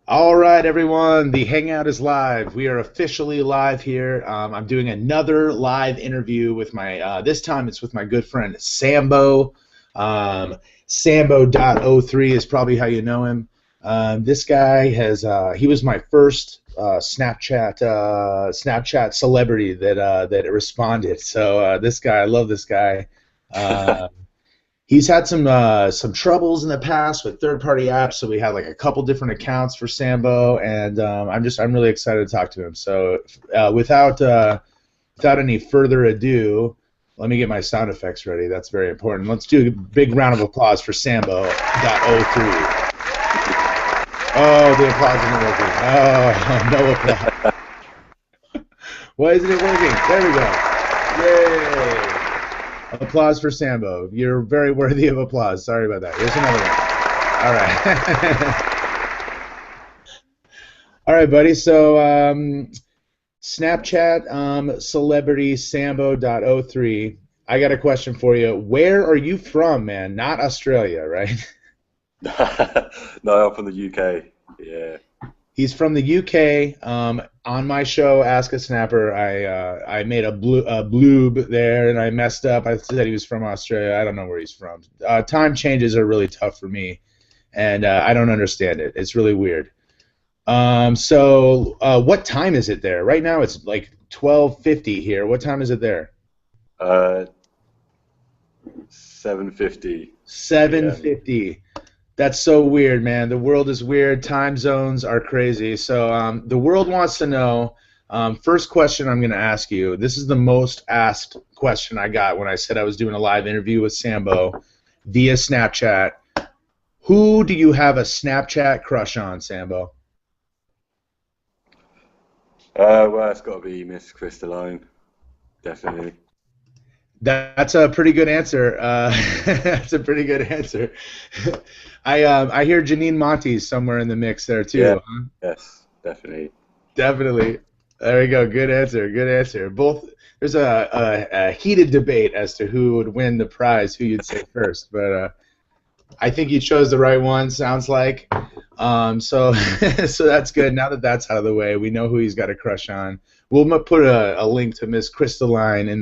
All right, everyone. The Hangout is live. We are officially live here. I'm doing another live interview with my. This time it's with my good friend Sambo. Um, Sambo.03 is probably how you know him. This guy has. He was my first Snapchat celebrity that responded. So this guy, I love this guy. Uh, He's had some troubles in the past with third-party apps, so we had like a couple different accounts for Sambo, and I'm really excited to talk to him. So without any further ado, let me get my sound effects ready. That's very important. Let's do a big round of applause for Sambo.03. Oh, the applause isn't working. Oh, no applause. Why isn't it working? There we go. Yay! Applause for Sambo. You're very worthy of applause. Sorry about that. Here's another one. All right. All right, buddy. So Snapchat celebrity Sambo.03. I got a question for you. Where are you from, man? Not Australia, right? No, I'm from the UK. Yeah. He's from the UK. On my show, Ask a Snapper, I made a bloob there, and I messed up. I said he was from Australia. I don't know where he's from. Time changes are really tough for me, and I don't understand it. It's really weird. What time is it there? Right now, it's like 12:50 here. What time is it there? Uh, 7:50 p.m. 7:50. That's so weird, man. The world is weird. Time zones are crazy. So the world wants to know. First question I'm going to ask you. This is the most asked question I got when I said I was doing a live interview with Sambo via Snapchat. Who do you have a Snapchat crush on, Sambo? Well, it's got to be Miss Crystalline, definitely. That's a pretty good answer. That's a pretty good answer. I hear Janine Monty's somewhere in the mix there Yeah, too. Huh? yes, definitely. Definitely. There we go. Good answer. Good answer. Both. There's a heated debate as to who would win the prize, who you'd say first, but I think you chose the right one. Sounds like. So so that's good. Now that that's out of the way, we know who he's got a crush on. We'll put a link to Miss Crystalline in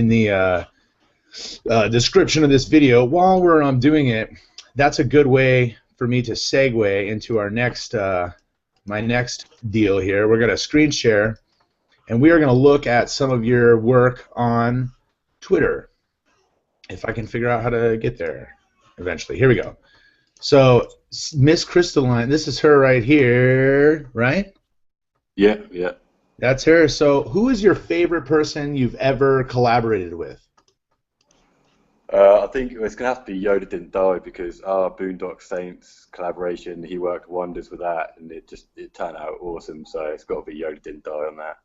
the description of this video. While we're doing it, that's a good way for me to segue into our next my next deal here. We're going to screen share, and we are going to look at some of your work on Twitter, if I can figure out how to get there eventually. Here we go. So Miss Crystalline, this is her right here, right? Yeah, yeah. That's her. So who is your favorite person you've ever collaborated with? I think it's gonna have to be Yoda Didn't Die because our Boondock Saints collaboration, he worked wonders with that, and it turned out awesome. So it's got to be Yoda Didn't Die on that,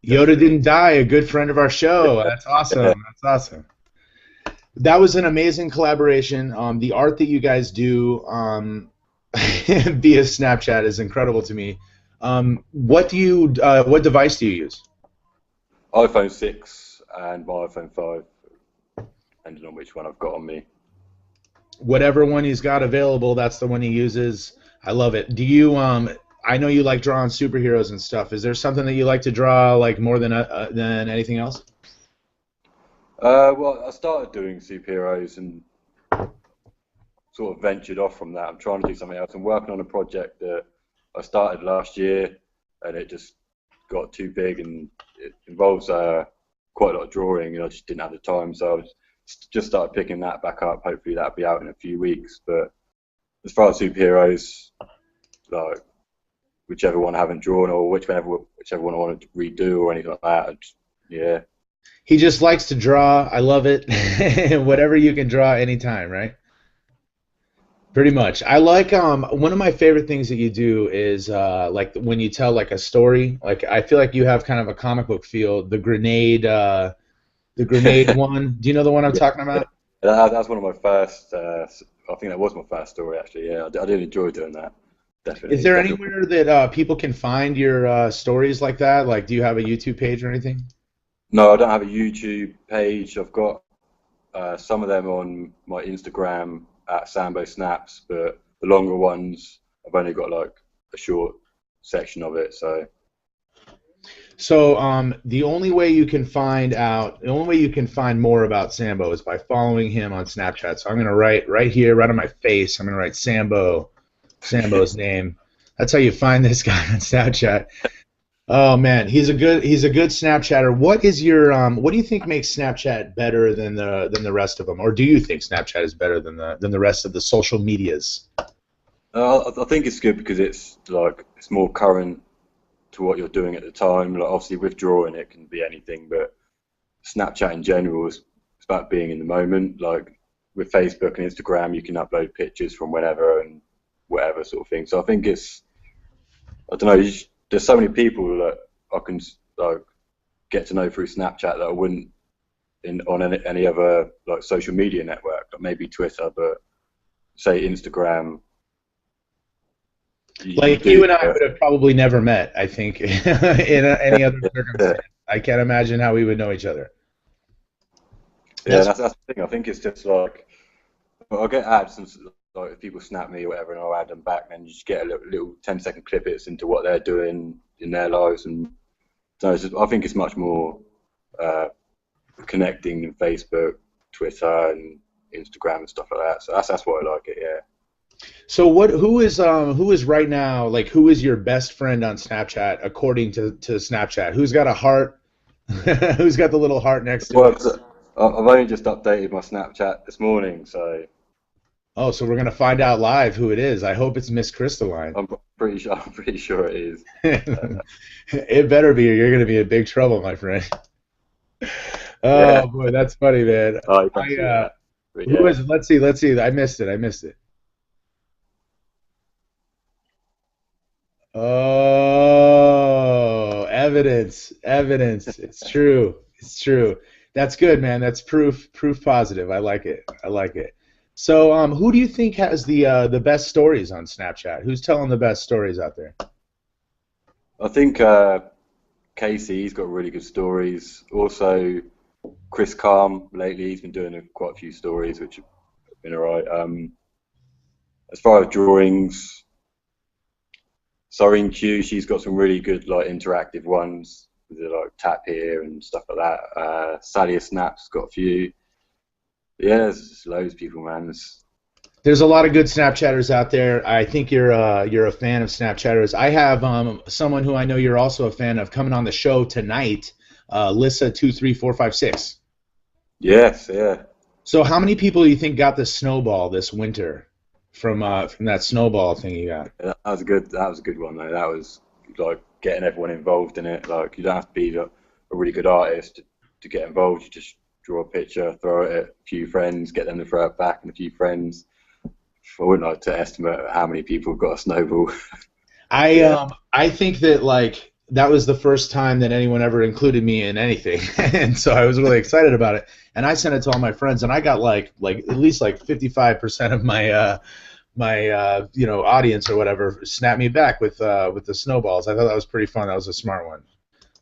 Yoda definitely. Didn't Die, a good friend of our show. That's awesome. That's awesome. That was an amazing collaboration. The art that you guys do via Snapchat is incredible to me. What device do you use? iPhone 6 and my iPhone 5, depending on which one I've got on me. Whatever one he's got available, that's the one he uses. I love it. Do you I know you like drawing superheroes and stuff. Is there something that you like to draw like more than anything else? Well, I started doing superheroes and sort of ventured off from that. I'm trying to do something else. I'm working on a project that I started last year, and it just got too big, and it involves quite a lot of drawing, and I just didn't have the time. So I was just started picking that back up. Hopefully that'll be out in a few weeks. But as far as superheroes, like whichever one I haven't drawn, or whichever one I want to redo, or anything like that, yeah. He just likes to draw. I love it. Whatever you can draw anytime, right? Pretty much. I like one of my favorite things that you do is like when you tell like a story. Like I feel like you have kind of a comic book feel. The grenade one. Do you know the one I'm Yeah, talking about? that's one of my first. I think that was my first story actually. Yeah, I did enjoy doing that. Is Definitely, there definitely. anywhere that people can find your stories like that? Like, do you have a YouTube page or anything? No, I don't have a YouTube page. I've got some of them on my Instagram at Sambo Snaps, but the longer ones, I've only got like a short section of it. So the only way you can find more about Sambo is by following him on Snapchat. So I'm gonna write right here, right on my face. I'm gonna write Sambo's name. That's how you find this guy on Snapchat. Oh man, he's a good Snapchatter. What do you think makes Snapchat better than the rest of them, or do you think Snapchat is better than the rest of the social medias? I think it's good because it's more current to what you're doing at the time. Like obviously with drawing it can be anything, but Snapchat in general is about being in the moment. Like with Facebook and Instagram, you can upload pictures from whenever and whatever sort of thing. So I think I don't know. There's so many people that I can get to know through Snapchat that I wouldn't on any other social media network, like maybe Twitter, but say Instagram. You and I would have probably never met, I think, in any other circumstance. I can't imagine how we would know each other. Yeah, that's the thing. I think it's just I'll get ads and if people snap me or whatever, and I'll add them back, and you just get a little 10-second clippets into what they're doing in their lives, and so I think it's much more connecting than Facebook, Twitter, and Instagram and stuff like that. So that's why I like it. Yeah. So who is right now, who is your best friend on Snapchat according to Snapchat? Who's got a heart? Who's got the little heart next to it? I've only just updated my Snapchat this morning, so. Oh, so we're gonna find out live who it is. I hope it's Miss Crystalline. I'm pretty sure it is. It better be, or you're gonna be in big trouble, my friend. Oh yeah. Boy, that's funny, man. Oh, who is? Let's see. I missed it. Oh, evidence. It's true. That's good, man. That's proof positive. I like it. So, who do you think has the best stories on Snapchat? Who's telling the best stories out there? I think Casey, he's got really good stories. Also, Chris Calm, lately, he's been doing quite a few stories, which have been alright. As far as drawings, Soreen Q, she's got some really good interactive ones with the tap here and stuff like that. Sally Snap's got a few. Yeah, there's just loads of people, man. There's a lot of good Snapchatters out there. I think you're a fan of Snapchatters. I have someone who I know you're also a fan of coming on the show tonight, Lissa23456. Yes, yeah. So how many people do you think got the snowball this winter from that snowball thing you got? Yeah, that was a good one though. That was getting everyone involved in it. You don't have to be a really good artist to get involved. You just draw a picture, throw it at a few friends, get them to throw it back, and a few friends. I wouldn't like to estimate how many people have got a snowball. I think that that was the first time that anyone ever included me in anything, and so I was really excited about it. And I sent it to all my friends, and I got at least 55% of my my audience or whatever snapped me back with the snowballs. I thought that was pretty fun. That was a smart one.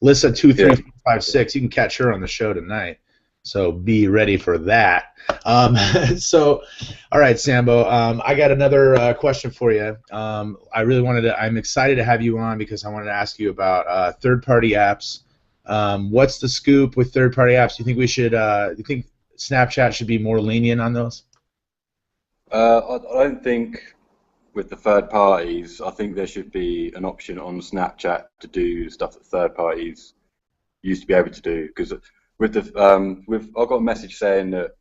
Lissa23456, you can catch her on the show tonight. So be ready for that. So, all right, Sambo. I got another question for you. I'm excited to have you on because I wanted to ask you about third-party apps. What's the scoop with third-party apps? Do you think do you think Snapchat should be more lenient on those? I don't think with the third parties. I think there should be an option on Snapchat to do stuff that third parties used to be able to do. Because I got a message saying that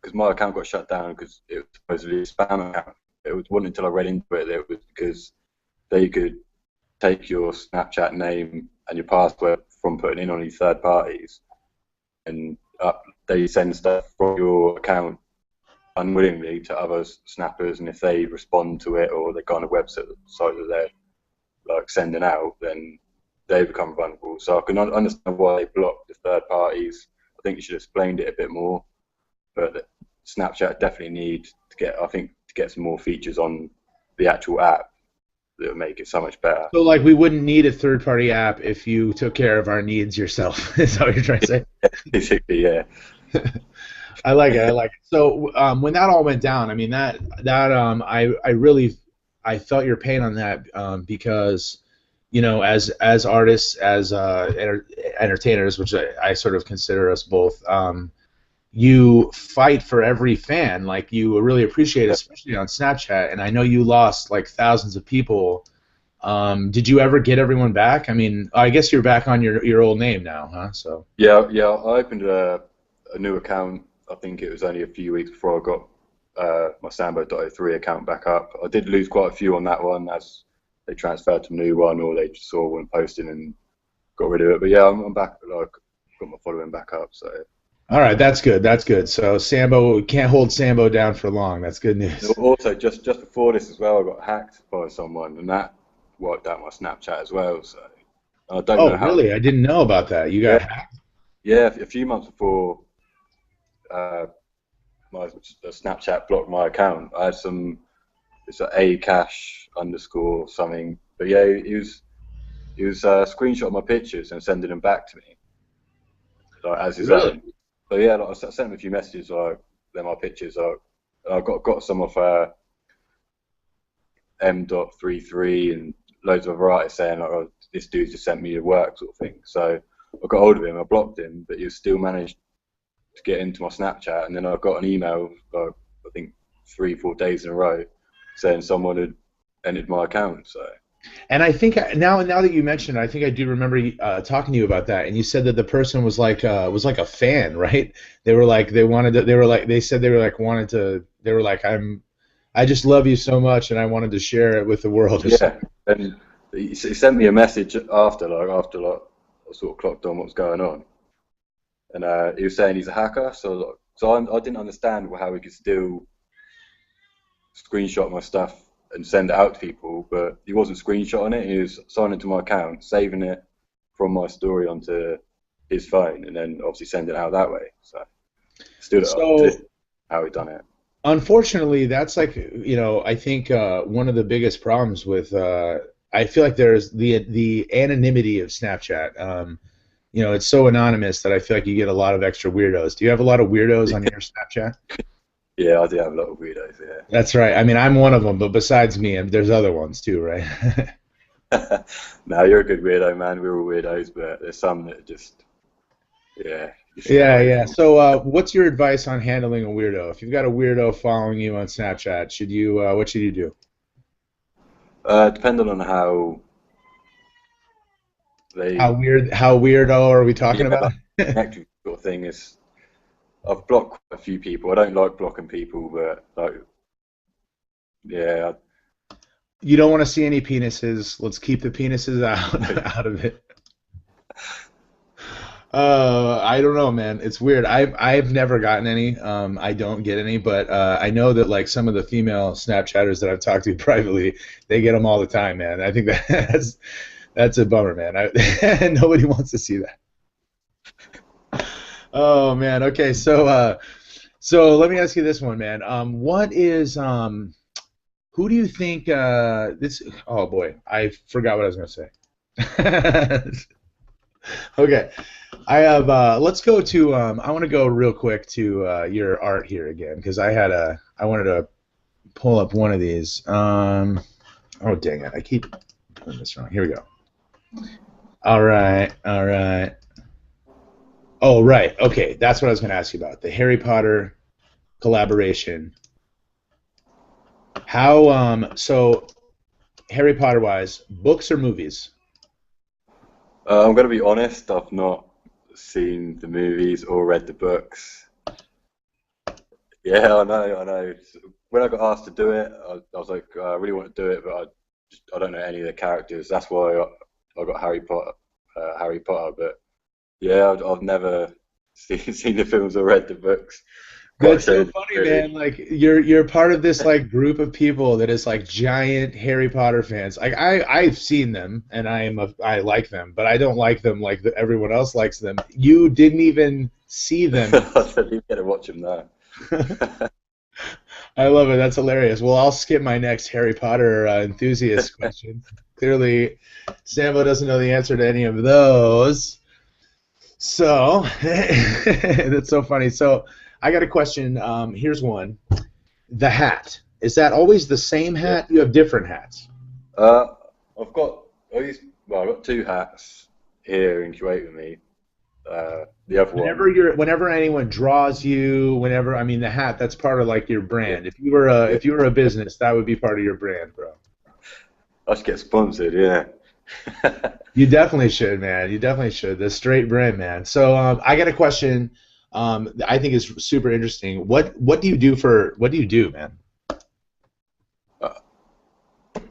because my account got shut down because it was supposedly a spam account. It wasn't until I read into it that it was because they could take your Snapchat name and your password from putting in on these third parties, and they send stuff from your account unwillingly to other snappers, and if they respond to it or they go on a website that they're sending out, then they become vulnerable. So I can understand why they blocked the third parties. I think you should have explained it a bit more, but Snapchat definitely need to get some more features on the actual app that would make it so much better. So we wouldn't need a third-party app if you took care of our needs yourself. Is that what you're trying to say? Basically, yeah. I like it. So when that all went down, I mean I I felt your pain on that because, you know, as artists, as entertainers, which I sort of consider us both, you fight for every fan. Like, you really appreciate it, especially on Snapchat. And I know you lost like thousands of people. Did you ever get everyone back? I mean, I guess you're back on your old name now, huh? So. Yeah, yeah. I opened a new account. I think it was only a few weeks before I got my Sambo.03 account back up. I did lose quite a few on that one as they transferred to a new one, or they just saw one posting and got rid of it. But yeah, I'm back. Like, got my following back up. So. All right, that's good. That's good. So Sambo can't hold Sambo down for long. That's good news. Also, just before this as well, I got hacked by someone, and that wiped out my Snapchat as well. So I don't Oh, know how. really? I didn't know about that. You got Yeah, hacked? yeah. A few months before the Snapchat blocked my account, I had some. It's a cash underscore something. But yeah, he was screenshotting my pictures and sending them back to me, like as his Really? own. So yeah, like, I sent him a few messages, like they're my pictures. I got some of M.33 and loads of other artists saying like, oh, this dude just sent me your work, sort of thing. So I got hold of him, I blocked him, but he still managed to get into my Snapchat. And then I got an email, I think 3-4 days in a row, saying someone had entered my account. So. And I think now that you mentioned it, I think I do remember talking to you about that. And you said that the person was like a fan, right? They were like they said they were like wanted to they were like I just love you so much and I wanted to share it with the world or Yeah, something. and he sent me a message after I sort of clocked on what was going on, and he was saying he's a hacker. So I didn't understand how he could still screenshot my stuff and send it out to people, but he wasn't screenshotting it. He was signing to my account, saving it from my story onto his phone, and then obviously sending it out that way. So still So how he done it. unfortunately, that's like, you know, I think one of the biggest problems with I feel like there's the anonymity of Snapchat. You know, it's so anonymous that I feel like you get a lot of extra weirdos. Do you have a lot of weirdos on your Snapchat? Yeah, I do have a lot of weirdos. That's right. I mean, I'm one of them, but besides me, there's other ones too, right? Yeah. No, you're a good weirdo, man. We're all weirdos, but there's some that just, yeah, you stay Yeah, away yeah. from. So, what's your advice on handling a weirdo? If you've got a weirdo following you on Snapchat, what should you do? Depending on how they, How weirdo are we yeah, talking like, about? connect with sort of thing is. I've blocked quite a few people. I don't like blocking people, but like, yeah, You don't want to see any penises. Let's keep the penises out of it. I don't know, man. It's weird. I've never gotten any. I don't get any, but I know that like some of the female Snapchatters that I've talked to privately, they get them all the time, man. I think that's a bummer, man. Nobody wants to see that. Oh man. Okay, so let me ask you this one, man. What is who do you think this? Oh boy, I forgot what I was gonna say. Okay. I have. Let's go to. I want to go real quick to your art here again because I wanted to pull up one of these. Oh dang it! I keep doing this wrong. Here we go. All right. All right. Oh right. Okay. That's what I was going to ask you about the Harry Potter collaboration. How so Harry Potter wise, books or movies? I'm gonna be honest. I've not seen the movies or read the books. Yeah, I know, I know. When I got asked to do it, I was like, I really want to do it, but I don't know any of the characters. That's why I got Harry Potter. But yeah, I've never seen the films or read the books. Quite That's so ashamed, funny, really. man. Like you're part of this like group of people that is like giant Harry Potter fans. Like I've seen them and I like them, but I don't like them like everyone else likes them. You didn't even see them. I said you better watch them now. I love it. That's hilarious. Well, I'll skip my next Harry Potter enthusiast question. Clearly, Sambo doesn't know the answer to any of those. So that's so funny. So I got a question. Here's one. The hat. Is that always the same hat? You have different hats. I've got I've got two hats here in Kuwait with me. The other one. Whenever anyone draws you, I mean the hat, that's part of like your brand. If you were a business, that would be part of your brand, bro. I should get sponsored, yeah. You definitely should, man. You definitely should. The straight brim, man. So I got a question. I think is super interesting. What do you do, man?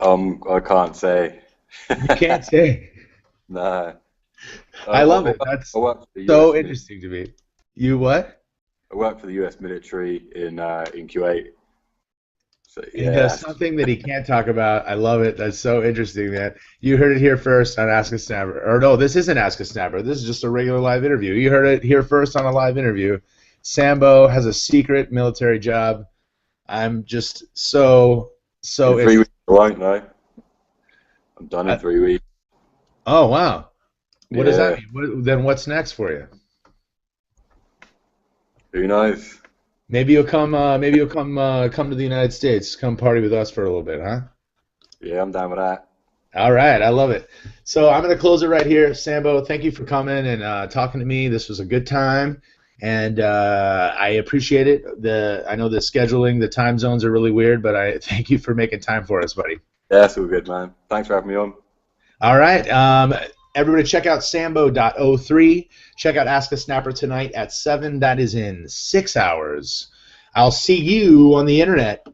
I can't say. You can't say. Nah. I love it. That's so interesting to me. You what? I work for the U.S. military in Kuwait. So, He does something that he can't talk about. I love it. That's so interesting, man. You heard it here first on Ask a Snapper. Or no, this isn't Ask a Snapper. This is just a regular live interview. You heard it here first on a live interview. Sambo has a secret military job. I'm just so in 3 weeks, I won't know. I'm done in 3 weeks. Oh, wow. What does that mean? Then what's next for you? Who knows? Maybe you'll come to the United States. Come party with us for a little bit, huh? Yeah, I'm down with that. All right, I love it. So I'm going to close it right here. Sambo, thank you for coming and talking to me. This was a good time, and I appreciate it. I know the scheduling, the time zones are really weird, but I thank you for making time for us, buddy. Yeah, that's all good, man. Thanks for having me on. All right. Everybody check out SAMBO.03. Check out Ask a Snapper tonight at 7. That is in 6 hours. I'll see you on the internet.